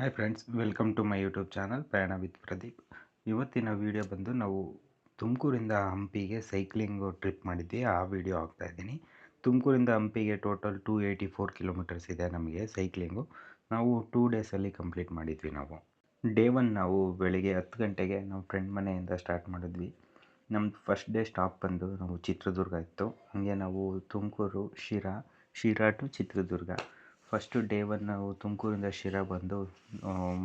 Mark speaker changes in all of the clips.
Speaker 1: Hi friends, welcome to my YouTube channel Prayana with Pradeep. ಇವತ್ತಿನ video ಬಂದು ನಾವು ತುಮಕೂರಿಂದ ಹಂಪಿಗೆ ಸೈಕ್ಲಿಂಗು ಟ್ರಿಪ್ ಮಾಡಿದ್ವಿ. ಆ ವಿಡಿಯೋ ಹಾಕ್ತಾಯಿದ್ದೀನಿ. ತುಮಕೂರಿಂದ ಹಂಪಿಗೆ ಟೋಟಲ್ 284 ಕಿಲೋಮೀಟರ್ಸ್ ಇದೆ ನಮಗೆ ಸೈಕ್ಲಿಂಗು. ನಾವು 2 ಡೇಸಲ್ಲಿ ಕಂಪ್ಲೀಟ್ ಮಾಡಿದ್ವಿ. ಡೇ 1 ನಾವು ಬೆಳಿಗ್ಗೆ 10 ಗಂಟೆಗೆ ನಾವು ಫ್ರೆಂಡ್ ಮನೆಯಿಂದ ಸ್ಟಾರ್ಟ್ ಮಾಡಿದ್ವಿ. ನಮ್ಮದು ಫಸ್ಟ್ ಡೇ ಸ್ಟಾಪ್ ಬಂದು ನಾವು ಚಿತ್ರದುರ್ಗ ಇತ್ತು. ಹಾಗೆ ನಾವು Tumakuru, Sira to Chitradurga. First day 1 ನಾವು ತುಮಕೂರಿಂದ ಶಿರಾ ಬಂದು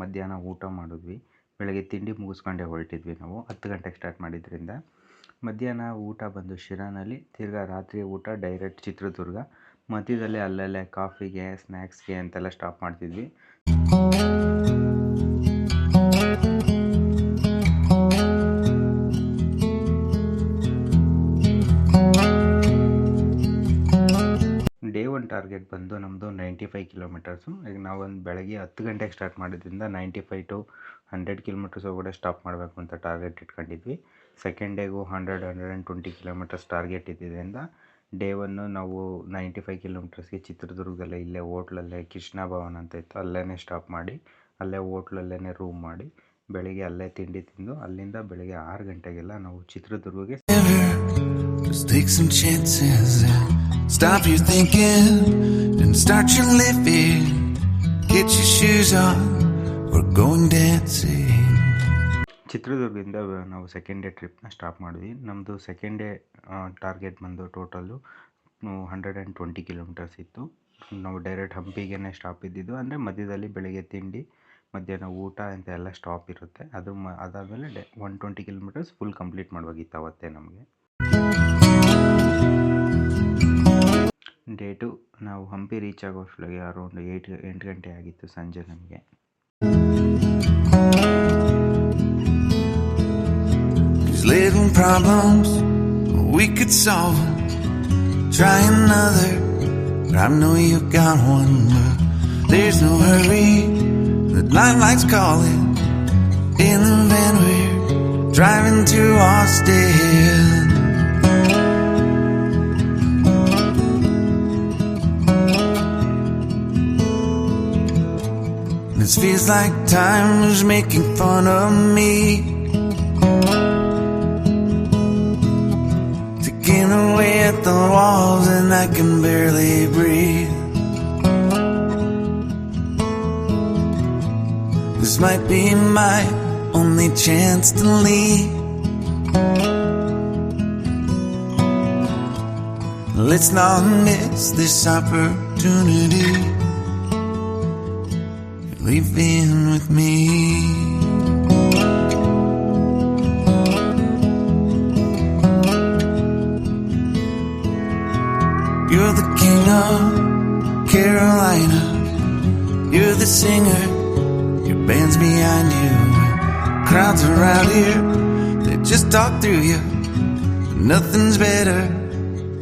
Speaker 1: ಮಧ್ಯಾಹ್ನ ಊಟ ಮಾಡಿದ್ವಿ. ಬೆಳಗ್ಗೆ ತಿಂಡಿ ಮುಗಿಸ್ಕೊಂಡೆ ಹೊರಟಿದ್ವಿ. ನಾವು 10 ಗಂಟೆಗೆ ಸ್ಟಾರ್ಟ್ ಮಾಡಿದ್ರಿಂದ ಮಧ್ಯಾಹ್ನ ಊಟ ಬಂದು ಶಿರಾನಲ್ಲಿ, ತಿರ್ಗಾ ರಾತ್ರಿ ಊಟ ಡೈರೆಕ್ಟ್ ಚಿತ್ರದುರ್ಗ. ಮಧ್ಯದಲ್ಲಿ ಅಲ್ಲಲ್ಲೇ ಕಾಫಿಗೆ, ಸ್ನ್ಯಾಕ್ಸ್ಗೆ ಅಂತೆಲ್ಲ ಸ್ಟಾಪ್ ಮಾಡ್ತಿದ್ವಿ. ಡೇ 1 ಟಾರ್ಗೆಟ್ ಬಂದು ನಮ್ಮದು 95 ಕಿಲೋಮೀಟರ್ಸು. ಈಗ ನಾವು ಬೆಳಗ್ಗೆ 10 ಗಂಟೆಗೆ ಸ್ಟಾರ್ಟ್ ಮಾಡಿದ್ರಿಂದ 95 ಟು 100 ಕಿಲೋಮೀಟರ್ಸ್ ಒಳಗಡೆ ಸ್ಟಾಪ್ ಮಾಡಬೇಕು ಅಂತ ಟಾರ್ಗೆಟ್ ಇಟ್ಕೊಂಡಿದ್ವಿ. ಸೆಕೆಂಡ್ ಡೇಗೂ 100-120 ಕಿಲೋಮೀಟರ್ಸ್ ಟಾರ್ಗೆಟ್ ಇದ್ದಿದ್ದರಿಂದ ಡೇ 1 ನಾವು 95 ಕಿಲೋಮೀಟರ್ಸ್ಗೆ ಚಿತ್ರದುರ್ಗದಲ್ಲೇ ಇಲ್ಲೇ ಹೋಟ್ಲಲ್ಲೇ ಕೃಷ್ಣ ಭವನ್ ಅಂತ ಇತ್ತು, ಅಲ್ಲೇ ಸ್ಟಾಪ್ ಮಾಡಿ ಅಲ್ಲೇ ಹೋಟ್ಲಲ್ಲೇ ರೂಮ್ ಮಾಡಿ ಬೆಳಿಗ್ಗೆ ಅಲ್ಲೇ ತಿಂಡಿ ತಿಂದು ಅಲ್ಲಿಂದ ಬೆಳಿಗ್ಗೆ 6 ಗಂಟೆಗೆಲ್ಲ ನಾವು ಚಿತ್ರದುರ್ಗಕ್ಕೆ Stop your thinking and start your living. Get your shoes on, we're going dancing. ಚಿತ್ರದುರ್ಗದಿಂದ ನಾವು ಸೆಕೆಂಡ್ ಡೇ ಟ್ರಿಪ್ನ ಸ್ಟಾಪ್ ಮಾಡಿದ್ವಿ. ನಮ್ಮದು ಸೆಕೆಂಡ್ ಡೇ ಟಾರ್ಗೆಟ್ ಬಂದು ಟೋಟಲ್ಲು 120 ಕಿಲೋಮೀಟರ್ಸ್ ಇತ್ತು. ನಾವು ಡೈರೆಕ್ಟ್ ಹಂಪಿಗೆ ಸ್ಟಾಪ್ ಇದ್ದಿದ್ದು. ಅಂದರೆ ಮಧ್ಯದಲ್ಲಿ ಬೆಳಗ್ಗೆ ತಿಂಡಿ, ಮಧ್ಯಾಹ್ನ ಊಟ ಅಂತ ಎಲ್ಲ ಸ್ಟಾಪ್ ಇರುತ್ತೆ. ಅದಾದಮೇಲೆ 120 ಕಿಲೋಮೀಟರ್ಸ್ ಫುಲ್ ಕಂಪ್ಲೀಟ್ ಮಾಡುವಾಗಿತ್ತು ಅವತ್ತೇ ನಮಗೆ. ಡೇ 2 ನಾವು ಹಂಪಿ ರೀಚ್ ಆಗೋಷ್ಟೊಳಗೆ ಅರೌಂಡ್ 8 ಗಂಟೆ ಆಗಿತ್ತು ಸಂಜೆ ನಮಗೆ. Little problems we could solve. Try another, but I know you got one. There's no hurry, the light's calling. In the van we're driving to Austin. This feels like time is making fun of me, taking away at the walls and I can barely breathe. This might be my only chance to leave. Let's not miss this opportunity. Leave in with me. You're the king of Carolina. You're the singer, your band's behind you. Crowds around here, they just talk through you. Nothing's better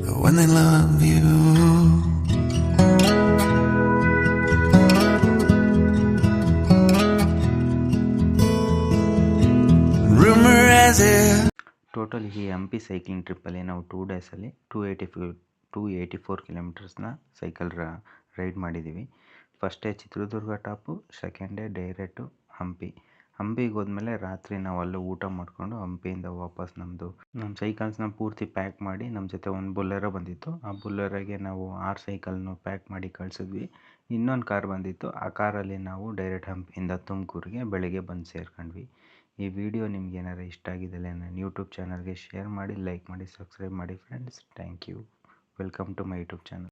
Speaker 1: than when they love you. Total ಈ Hampi cycling ಟ್ರಿಪ್ಪಲ್ಲಿ ನಾವು 2 ಡೇಸಲ್ಲಿ 284 ಕಿಲೋಮೀಟರ್ಸ್ನ cycle ride ಮಾಡಿದ್ದೀವಿ. First day Chitradurga top, second day direct ಹಂಪಿಗೆ ಹೋದ್ಮೇಲೆ ರಾತ್ರಿ ನಾವು ಅಲ್ಲೇ ಊಟ ಮಾಡಿಕೊಂಡು ಹಂಪಿಯಿಂದ ವಾಪಸ್ ನಮ್ಮ ಸೈಕಲ್ಸ್ನ ಪೂರ್ತಿ ಪ್ಯಾಕ್ ಮಾಡಿ, ನಮ್ಮ ಜೊತೆ ಒಂದು ಬೊಲೆರೋ ಬಂದಿತ್ತು. ಆ ಬೊಲೆರೋಗೆ ನಾವು 6 ಸೈಕಲ್ನ ಪ್ಯಾಕ್ ಮಾಡಿ ಕಳಿಸಿದ್ವಿ. ಇನ್ನೊಂದು ಕಾರ್ ಬಂದಿತ್ತು, ಆ ಕಾರಲ್ಲಿ ನಾವು ಡೈರೆಕ್ಟ್ ಹಂಪಿಯಿಂದ ತುಮಕೂರಿಗೆ ಬೆಳಗ್ಗೆ ಬಂದು ಸೇರ್ಕೊಂಡ್ವಿ. ಈ ವಿಡಿಯೋ ನಿಮ್ಗೆ ಏನಾರು ಇಷ್ಟ ಆಗಿದ್ದಲ್ಲಿ ನನ್ನ ಯೂಟ್ಯೂಬ್ ಚಾನಲ್ಗೆ ಶೇರ್ ಮಾಡಿ, ಲೈಕ್ ಮಾಡಿ, ಸಬ್ಸ್ಕ್ರೈಬ್ ಮಾಡಿ friends. Thank you. Welcome to my YouTube channel.